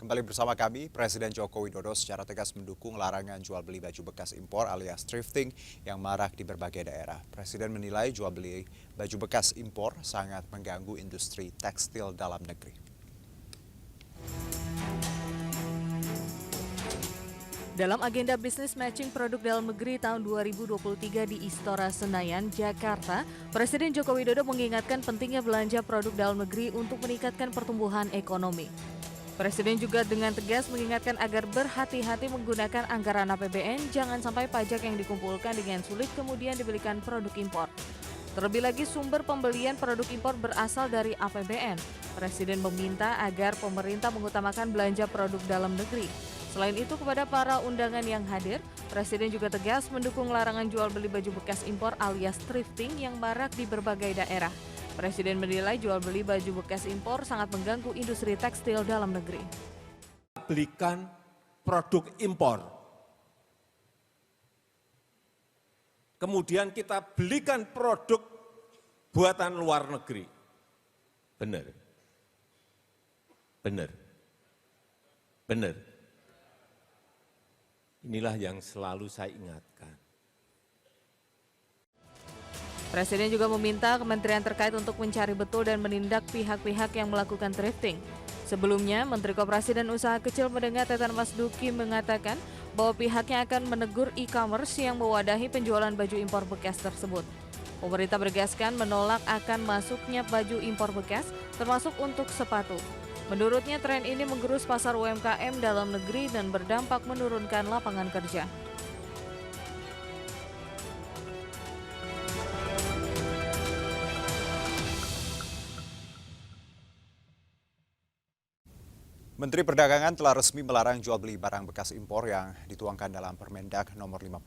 Kembali bersama kami, Presiden Joko Widodo secara tegas mendukung larangan jual beli baju bekas impor alias thrifting yang marak di berbagai daerah. Presiden menilai jual beli baju bekas impor sangat mengganggu industri tekstil dalam negeri. Dalam agenda bisnis matching produk dalam negeri tahun 2023 di Istora Senayan, Jakarta, Presiden Joko Widodo mengingatkan pentingnya belanja produk dalam negeri untuk meningkatkan pertumbuhan ekonomi. Presiden juga dengan tegas mengingatkan agar berhati-hati menggunakan anggaran APBN, jangan sampai pajak yang dikumpulkan dengan sulit kemudian dibelikan produk impor. Terlebih lagi sumber pembelian produk impor berasal dari APBN. Presiden meminta agar pemerintah mengutamakan belanja produk dalam negeri. Selain itu kepada para undangan yang hadir, Presiden juga tegas mendukung larangan jual beli baju bekas impor alias thrifting yang marak di berbagai daerah. Presiden menilai jual beli baju bekas impor sangat mengganggu industri tekstil dalam negeri. Belikan produk impor. Kemudian kita belikan produk buatan luar negeri. Benar. Benar. Benar. Inilah yang selalu saya ingatkan. Presiden juga meminta kementerian terkait untuk mencari betul dan menindak pihak-pihak yang melakukan thrifting. Sebelumnya, Menteri Koperasi dan Usaha Kecil Menengah Teten Mas Duki mengatakan bahwa pihaknya akan menegur e-commerce yang mewadahi penjualan baju impor bekas tersebut. Pemerintah bergaskan menolak akan masuknya baju impor bekas, termasuk untuk sepatu. Menurutnya tren ini menggerus pasar UMKM dalam negeri dan berdampak menurunkan lapangan kerja. Menteri Perdagangan telah resmi melarang jual beli barang bekas impor yang dituangkan dalam Permendag nomor 51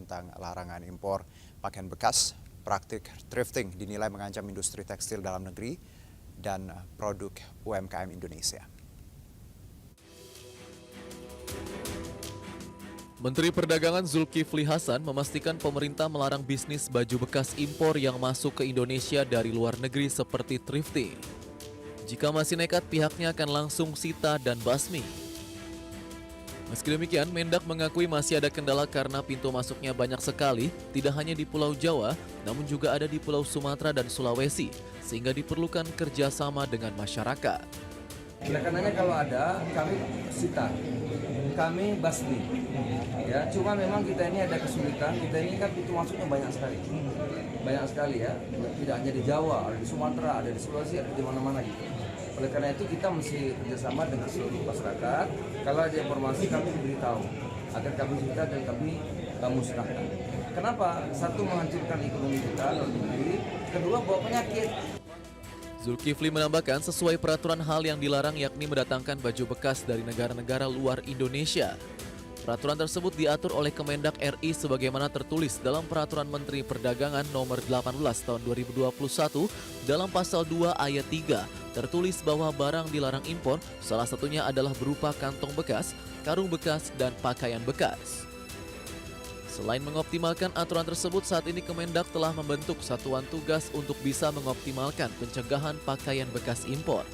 tentang larangan impor pakaian bekas. Praktik thrifting dinilai mengancam industri tekstil dalam negeri dan produk UMKM Indonesia. Menteri Perdagangan Zulkifli Hasan memastikan pemerintah melarang bisnis baju bekas impor yang masuk ke Indonesia dari luar negeri seperti thrifting. Jika masih nekat, pihaknya akan langsung sita dan basmi. Meski demikian, Mendak mengakui masih ada kendala karena pintu masuknya banyak sekali, tidak hanya di Pulau Jawa, namun juga ada di Pulau Sumatera dan Sulawesi, sehingga diperlukan kerjasama dengan masyarakat. Oleh karenanya kalau ada, kami sita, kami basmi. Ya, cuma memang kita ini ada kesulitan, kita ini kan pintu masuknya banyak sekali ya, tidak hanya di Jawa, ada di Sumatera, ada di Sulawesi, ada di mana-mana gitu. Oleh karena itu kita mesti kerjasama dengan seluruh masyarakat. Kalau ada informasi kami diberitahu agar kami sita dan kami musnahkan. Kenapa? Satu, menghancurkan ekonomi kita dalam negeri. Kedua, bawa penyakit. Zulkifli menambahkan sesuai peraturan hal yang dilarang yakni mendatangkan baju bekas dari negara-negara luar Indonesia. Peraturan tersebut diatur oleh Kemendak RI sebagaimana tertulis dalam Peraturan Menteri Perdagangan nomor 18 tahun 2021 dalam pasal 2 ayat 3 tertulis bahwa barang dilarang impor salah satunya adalah berupa kantong bekas, karung bekas, dan pakaian bekas. Selain mengoptimalkan aturan tersebut, saat ini Kemendak telah membentuk satuan tugas untuk bisa mengoptimalkan pencegahan pakaian bekas impor.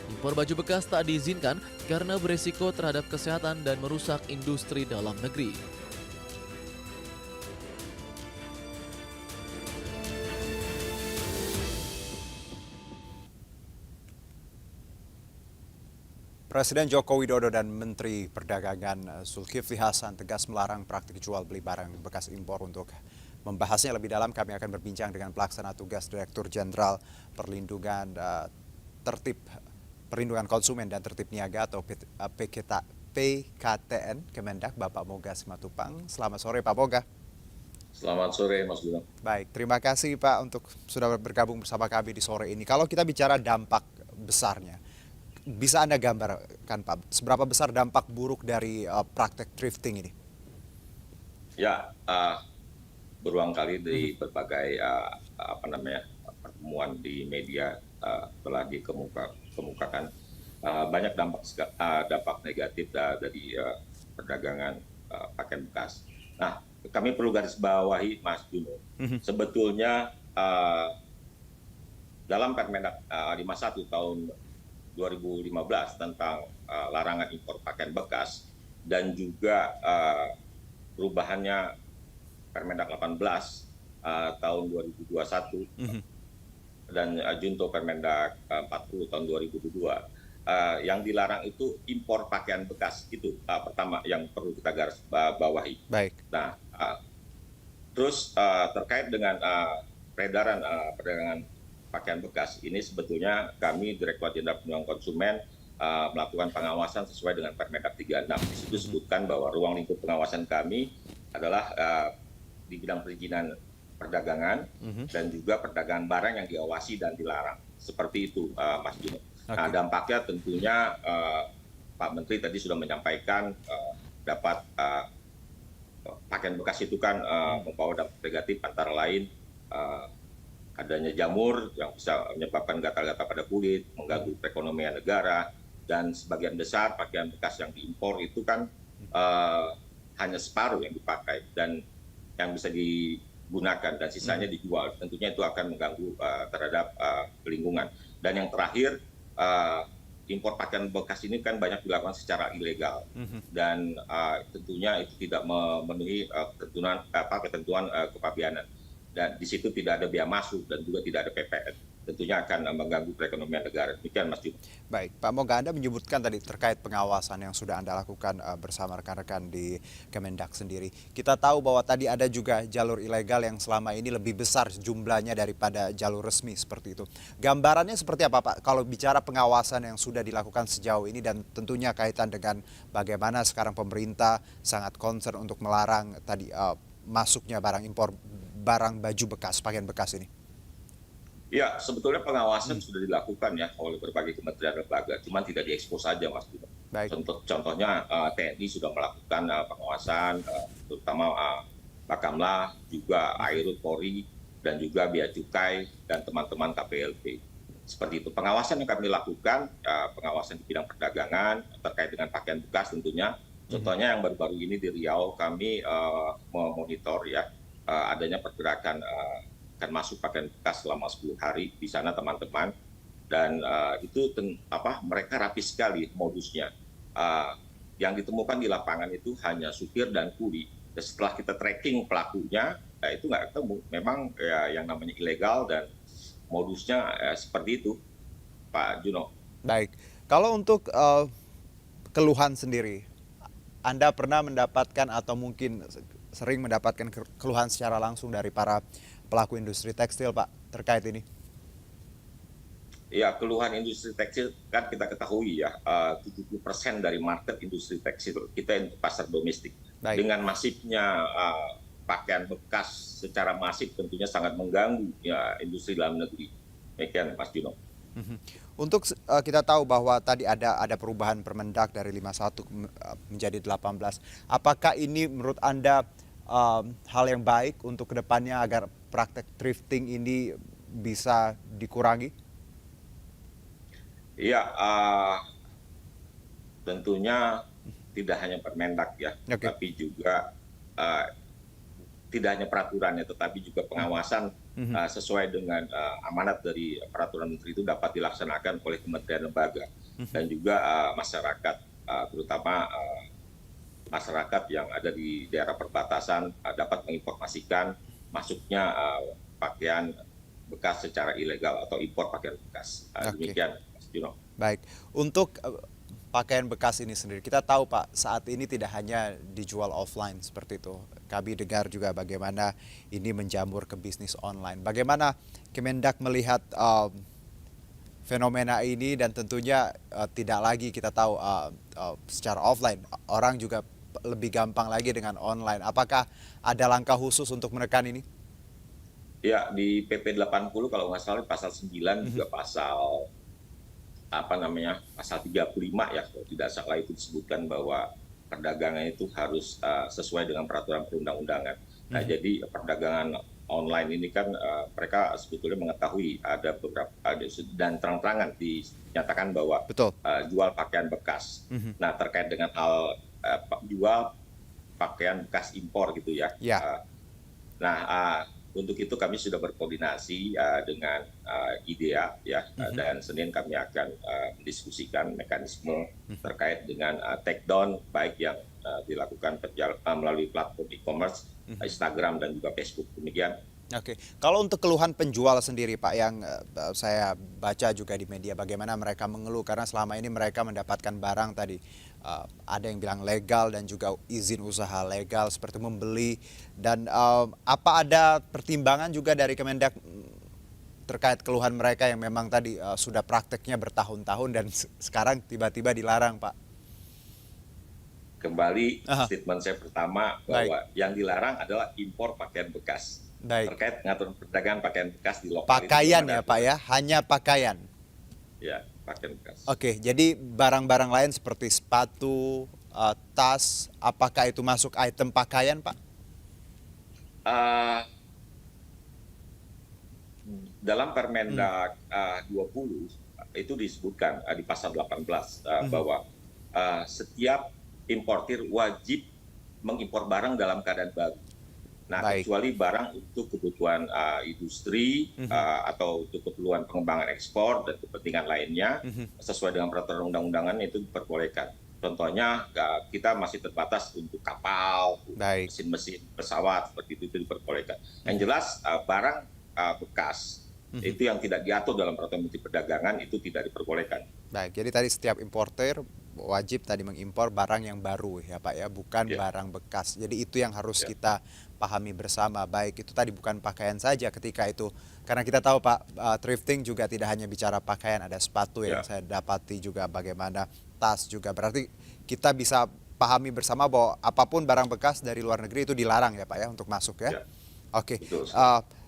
Impor baju bekas tak diizinkan karena beresiko terhadap kesehatan dan merusak industri dalam negeri. Presiden Joko Widodo dan Menteri Perdagangan Zulkifli Hasan tegas melarang praktik jual beli barang bekas impor. Untuk membahasnya lebih dalam, kami akan berbincang dengan Pelaksana Tugas Direktur Jenderal Perlindungan Konsumen dan Tertib Niaga atau PKTN Kemendak, Bapak Moga Simatupang. Selamat sore Pak Moga. Selamat sore Mas Bima. Baik, terima kasih Pak untuk sudah bergabung bersama kami di sore ini. Kalau kita bicara dampak besarnya, bisa Anda gambarkan Pak, seberapa besar dampak buruk dari praktek thrifting ini? Ya, berulang kali di berbagai pertemuan di media telah dikemukakan banyak dampak negatif dari perdagangan pakaian bekas. Nah, kami perlu garis bawahi Mas Juno. Sebetulnya dalam Permendag 51 tahun 2015 tentang larangan impor pakaian bekas dan juga perubahannya Permendak 18 tahun 2021 dan Junto Permendak 40 tahun 2022. Yang dilarang itu impor pakaian bekas, itu pertama yang perlu kita garis bawahi. Baik. Nah, terus terkait dengan peredaran perdagangan pakaian bekas, ini sebetulnya kami Direktorat Jenderal Perlindungan Konsumen melakukan pengawasan sesuai dengan Permendak 36. Di situ disebutkan bahwa ruang lingkup pengawasan kami adalah di bidang perizinan perdagangan dan juga perdagangan barang yang diawasi dan dilarang. Seperti itu, Mas Juno. Nah, dampaknya tentunya Pak Menteri tadi sudah menyampaikan dapat pakaian bekas itu kan membawa dampak negatif antara lain adanya jamur yang bisa menyebabkan gatal-gatal pada kulit, mengganggu perekonomian negara, dan sebagian besar pakaian bekas yang diimpor itu kan hanya separuh yang dipakai dan yang bisa digunakan dan sisanya dijual. Tentunya itu akan mengganggu terhadap lingkungan. Dan yang terakhir, impor pakaian bekas ini kan banyak dilakukan secara ilegal dan tentunya itu tidak memenuhi ketentuan kepabeanan dan di situ tidak ada biaya masuk dan juga tidak ada PPN. Tentunya akan mengganggu perekonomian negara. Demikian, Mas Juno. Baik, Pak Moga, Anda menyebutkan tadi terkait pengawasan yang sudah Anda lakukan bersama rekan-rekan di Kemendak sendiri. Kita tahu bahwa tadi ada juga jalur ilegal yang selama ini lebih besar jumlahnya daripada jalur resmi seperti itu. Gambarannya seperti apa, Pak? Kalau bicara pengawasan yang sudah dilakukan sejauh ini dan tentunya kaitan dengan bagaimana sekarang pemerintah sangat concern untuk melarang tadi masuknya barang impor, barang baju bekas, pakaian bekas ini. Ya, sebetulnya pengawasan sudah dilakukan ya oleh berbagai kementerian lembaga, cuman tidak diekspos saja, Mas Juno. Contohnya TNI sudah melakukan pengawasan, terutama Bakamla, juga Airut, Polri, dan juga Bea Cukai dan teman-teman KPLP. Seperti itu. Pengawasan yang kami lakukan, pengawasan di bidang perdagangan terkait dengan pakaian bekas tentunya. Contohnya yang baru-baru ini di Riau kami memonitor ya adanya pergerakan akan masuk pakaian bekas selama 10 hari di sana teman-teman dan itu mereka rapi sekali modusnya. Yang ditemukan di lapangan itu hanya supir dan kuli. Dan setelah kita tracking pelakunya, itu nggak ketemu. Memang yang namanya ilegal dan modusnya seperti itu, Pak Juno. Baik, kalau untuk keluhan sendiri, Anda pernah mendapatkan atau mungkin sering mendapatkan keluhan secara langsung dari para pelaku industri tekstil, Pak, terkait ini? Ya, keluhan industri tekstil kan kita ketahui ya, 70% dari market industri tekstil kita pasar domestik. Baik. Dengan masifnya pakaian bekas secara masif tentunya sangat mengganggu ya industri dalam negeri. Demikian, Mas Juno. Untuk kita tahu bahwa tadi ada perubahan Permendak dari 51 menjadi 18. Apakah ini menurut Anda hal yang baik untuk kedepannya agar praktek thrifting ini bisa dikurangi? Iya, tentunya tidak hanya Permendak ya, tapi juga tidak hanya peraturannya, tetapi juga pengawasan sesuai dengan amanat dari peraturan menteri itu dapat dilaksanakan oleh kementerian lembaga dan juga masyarakat, terutama masyarakat yang ada di daerah perbatasan dapat menginformasikan masuknya pakaian bekas secara ilegal atau impor pakaian bekas. Demikian, Mas Juno. Baik, untuk pakaian bekas ini sendiri, kita tahu Pak, saat ini tidak hanya dijual offline seperti itu. Kami dengar juga bagaimana ini menjamur ke bisnis online. Bagaimana Kemendak melihat fenomena ini dan tentunya tidak lagi kita tahu secara offline, orang juga lebih gampang lagi dengan online. Apakah ada langkah khusus untuk menekan ini? Ya, di PP 80 kalau nggak salah pasal 9 juga pasal pasal 35 ya, kalau tidak salah itu disebutkan bahwa perdagangan itu harus sesuai dengan peraturan perundang-undangan. Nah, jadi perdagangan online ini kan mereka sebetulnya mengetahui ada beberapa dan terang-terangan dinyatakan bahwa jual pakaian bekas. Nah, terkait dengan hal jual pakaian bekas impor gitu ya. untuk itu kami sudah berkoordinasi dengan IDEA ya, dan Senin kami akan mendiskusikan mekanisme terkait dengan take down baik yang dilakukan melalui platform e-commerce, Instagram dan juga Facebook, demikian. Oke, kalau untuk keluhan penjual sendiri Pak, yang saya baca juga di media bagaimana mereka mengeluh karena selama ini mereka mendapatkan barang tadi ada yang bilang legal dan juga izin usaha legal seperti membeli, dan apa ada pertimbangan juga dari Kemendak terkait keluhan mereka yang memang tadi sudah prakteknya bertahun-tahun dan sekarang tiba-tiba dilarang Pak? Kembali statement saya pertama bahwa yang dilarang adalah impor pakaian bekas. Baik. Terkait pengaturan perdagangan pakaian bekas di lokal. Pakaian ya Pak ya, hanya pakaian. Ya, pakaian bekas. Oke, jadi barang-barang lain seperti sepatu, tas, apakah itu masuk item pakaian Pak? Dalam Permendag 20 itu disebutkan di pasal 18 bahwa setiap importir wajib mengimpor barang dalam keadaan baru. Nah, Baik. kecuali barang untuk kebutuhan industri atau untuk keperluan pengembangan ekspor dan kepentingan lainnya, sesuai dengan peraturan undang-undangan itu diperbolehkan. Contohnya kita masih terbatas untuk kapal, Baik. mesin-mesin pesawat, seperti itu diperbolehkan. Yang jelas barang bekas itu yang tidak diatur dalam peraturan Menteri Perdagangan itu tidak diperbolehkan. Baik, jadi tadi setiap importer wajib tadi mengimpor barang yang baru ya Pak ya, bukan barang bekas. Jadi itu yang harus kita pahami bersama. Baik, itu tadi bukan pakaian saja ketika itu. Karena kita tahu Pak, thrifting juga tidak hanya bicara pakaian, ada sepatu yang saya dapati juga, bagaimana tas juga. Berarti kita bisa pahami bersama bahwa apapun barang bekas dari luar negeri itu dilarang ya Pak ya untuk masuk ya. Oke.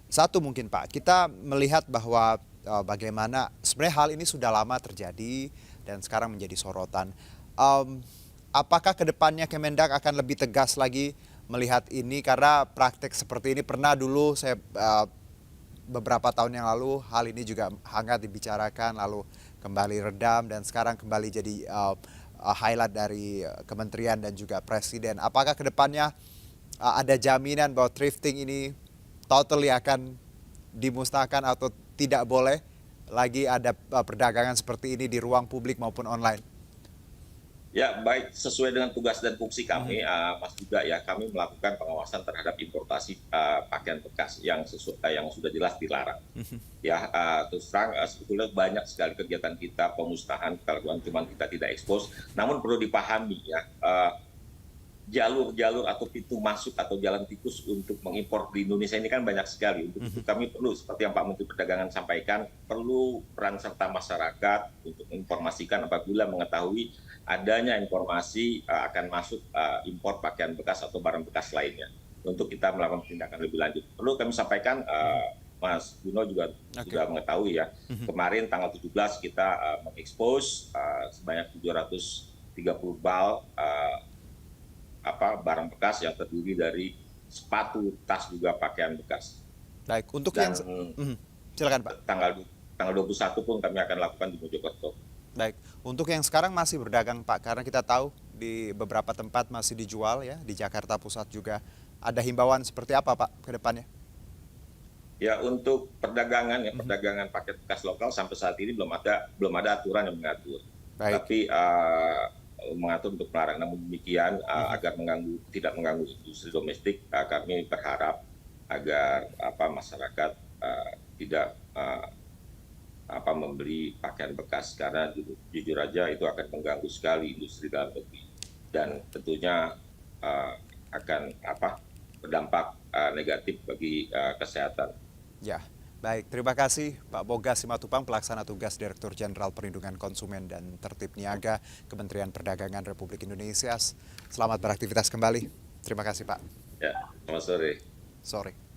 Satu mungkin Pak, kita melihat bahwa bagaimana sebenarnya hal ini sudah lama terjadi dan sekarang menjadi sorotan. Apakah kedepannya Kemendak akan lebih tegas lagi melihat ini, karena praktek seperti ini pernah dulu saya beberapa tahun yang lalu hal ini juga hangat dibicarakan, lalu kembali redam dan sekarang kembali jadi highlight dari kementerian dan juga presiden. Apakah kedepannya ada jaminan bahwa thrifting ini totally akan dimusnahkan atau tidak boleh lagi ada perdagangan seperti ini di ruang publik maupun online? Ya, baik, sesuai dengan tugas dan fungsi kami, Mas Yuda ya, kami melakukan pengawasan terhadap importasi pakaian bekas yang sudah jelas dilarang. Ya, terus terang sebetulnya banyak sekali kegiatan kita pemusnahan kalau cuma kita tidak ekspos. Namun perlu dipahami ya, jalur-jalur atau pintu masuk atau jalan tikus untuk mengimpor di Indonesia ini kan banyak sekali. Untuk itu kami perlu, seperti yang Pak Menteri Perdagangan sampaikan, perlu peran serta masyarakat untuk menginformasikan apabila mengetahui adanya informasi akan masuk impor pakaian bekas atau barang bekas lainnya. Untuk kita melakukan tindakan lebih lanjut. Perlu kami sampaikan, Mas Guno juga sudah mengetahui ya, kemarin tanggal 17 kita mengekspos sebanyak 730 bal barang bekas yang terdiri dari sepatu, tas, juga pakaian bekas. Baik, untuk dan, silakan Pak. Tanggal 21 pun kami akan lakukan di Mojokerto. Baik, untuk yang sekarang masih berdagang Pak, karena kita tahu di beberapa tempat masih dijual ya, di Jakarta Pusat juga. Ada himbauan seperti apa Pak ke depannya? Ya, untuk perdagangan ya, perdagangan paket bekas lokal sampai saat ini belum ada aturan yang mengatur. Baik. Tapi mengatur untuk melarang. Namun demikian agar tidak mengganggu industri domestik, kami berharap agar masyarakat tidak membeli pakaian bekas, karena jujur aja itu akan mengganggu sekali industri dalam negeri dan tentunya akan berdampak negatif bagi kesehatan. Ya, baik. Terima kasih Pak Boga Simatupang, Pelaksana Tugas Direktur Jenderal Perlindungan Konsumen dan Tertib Niaga Kementerian Perdagangan Republik Indonesia. Selamat beraktivitas kembali. Terima kasih Pak. Ya, selamat sore. Sore.